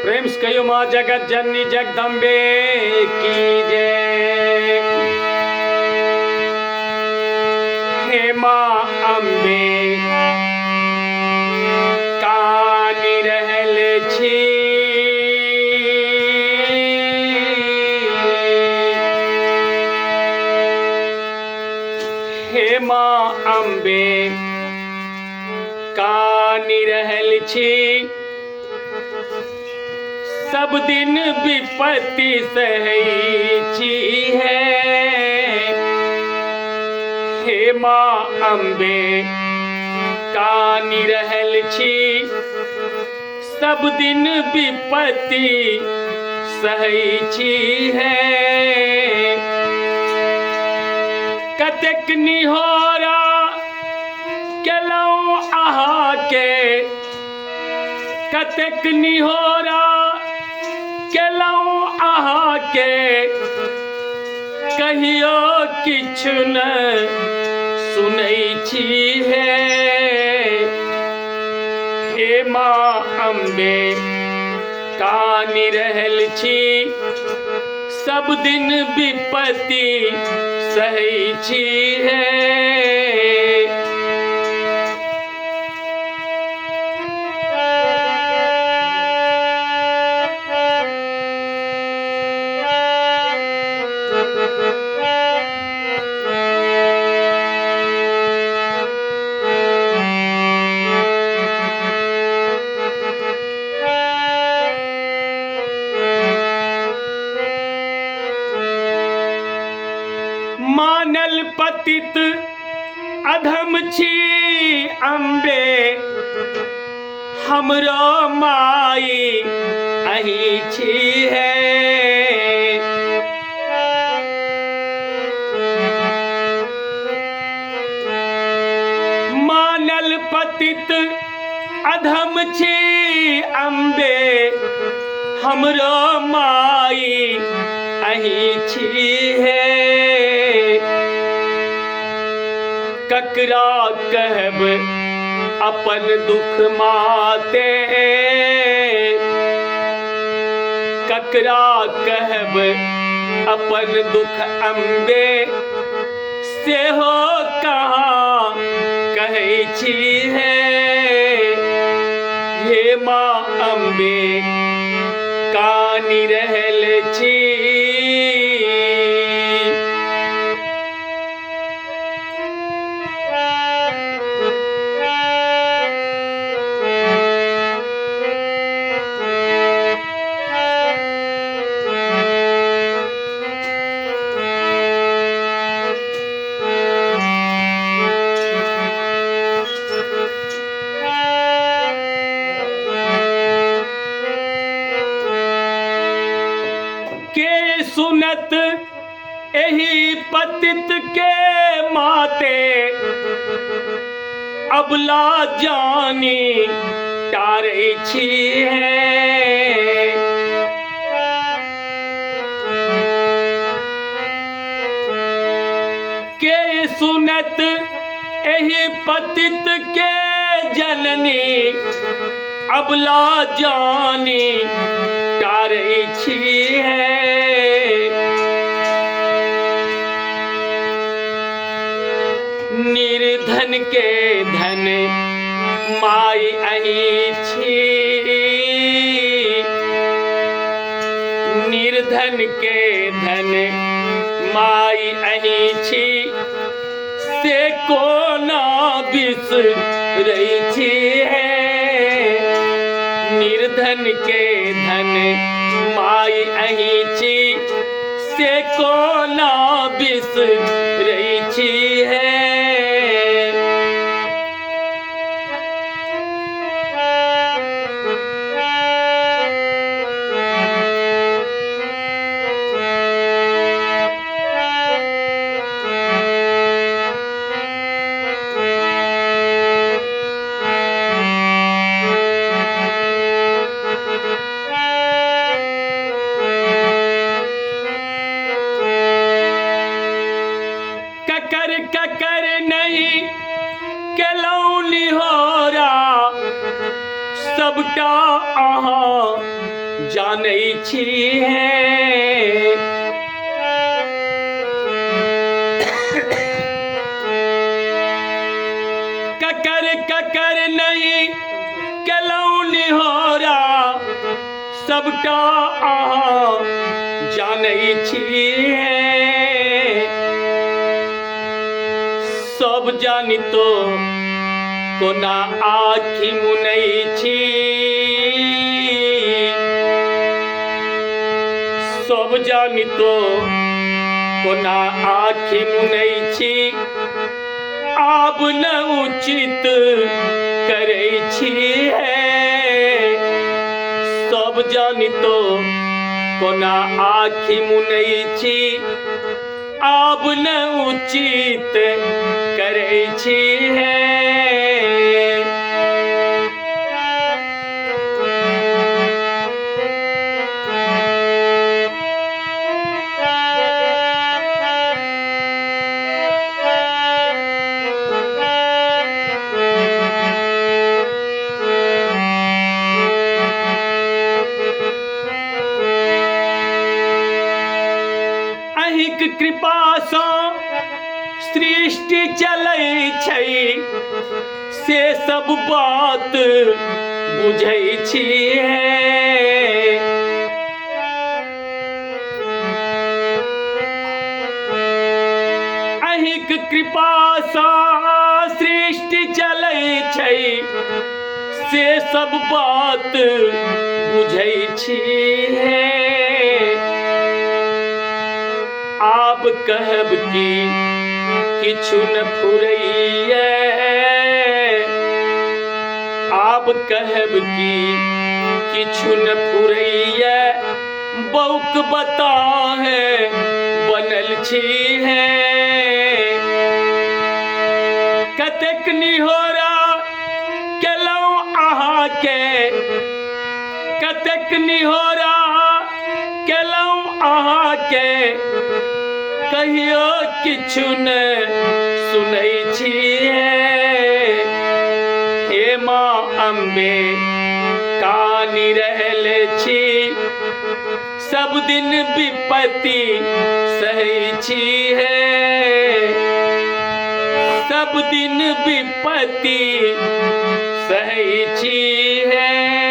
प्रेम से कहियो माँ जगत जननी जगदम्बे की जय। हे माँ अम्बे कानी रहल छी, हे माँ अम्बे कानी रहल छी, सब दिन विपत्ति सहै छी है। हे माँ अम्बे कानी रहल छी, सब दिन विपत्ति सहै छी है। कतेक निहोरा केलहुँ अहाँके, कतेक निहोरा केलहुँ अहाँके, कहियो किछु न सुनै छी है। हे माँ अम्बे कानी रहल छी, सब दिन विपत्ति सहै छी है। मानल पतित अधम छी अम्बे, हमरो माई अहीं छी है। मानल पतित अधम छी अम्बे, हमरो माई अहीं छी है। ककरा कहब अपन दुख माते, ककरा कहब अपन दुख अम्बे, सेहो कहाँ कहै छी है। हे माँ अम्बे कानी रहल छी, सुनत एही पतित के माते, अबला जानी टारै छी है। के सुनत एही पतित के जननी, अबला जानी टारै छी है। निर्धन के धन माई अहीं छी, निर्धन के धन माई अहीं छी, से कोना बिसरै छी है। निर्धन के धन माई अहीं छी, से कोना बिसरै छी है। ककर नहीं केलौं निहोरा, सबटा अहाँ जानै छी है। ककर ककर नहीं केलौं निहोरा, सबटा अहाँ जानै छी है। सब जानितो कोना आँखि मुनै छी, सब जानितो कोना आँखि मुनै छी। आब न उचित करै छी है। सब जानितो कोना आँखि मुनै छी, आब न उचित करै छी है। अहिंक कृपा सँ सृष्टि चलै छै, से सब बात बुझै छी है। अहिंक कृपा सँ सृष्टि चलै छै, से सब बात बुझै छी है। आब कहब की किछु न फुरैया, आब कहब की किछु न फुरैया। बौक बताहे बनल छी है। कतेक निहोरा केलौं अहाँके, कतेक निहोरा केलौं अहाँके, कहियो किछु न सुनै छी है। हे माँ अम्बे कानि रहल छी, सब दिन विपत्ति सहै छी है। सब दिन विपत्ति सहै छी है।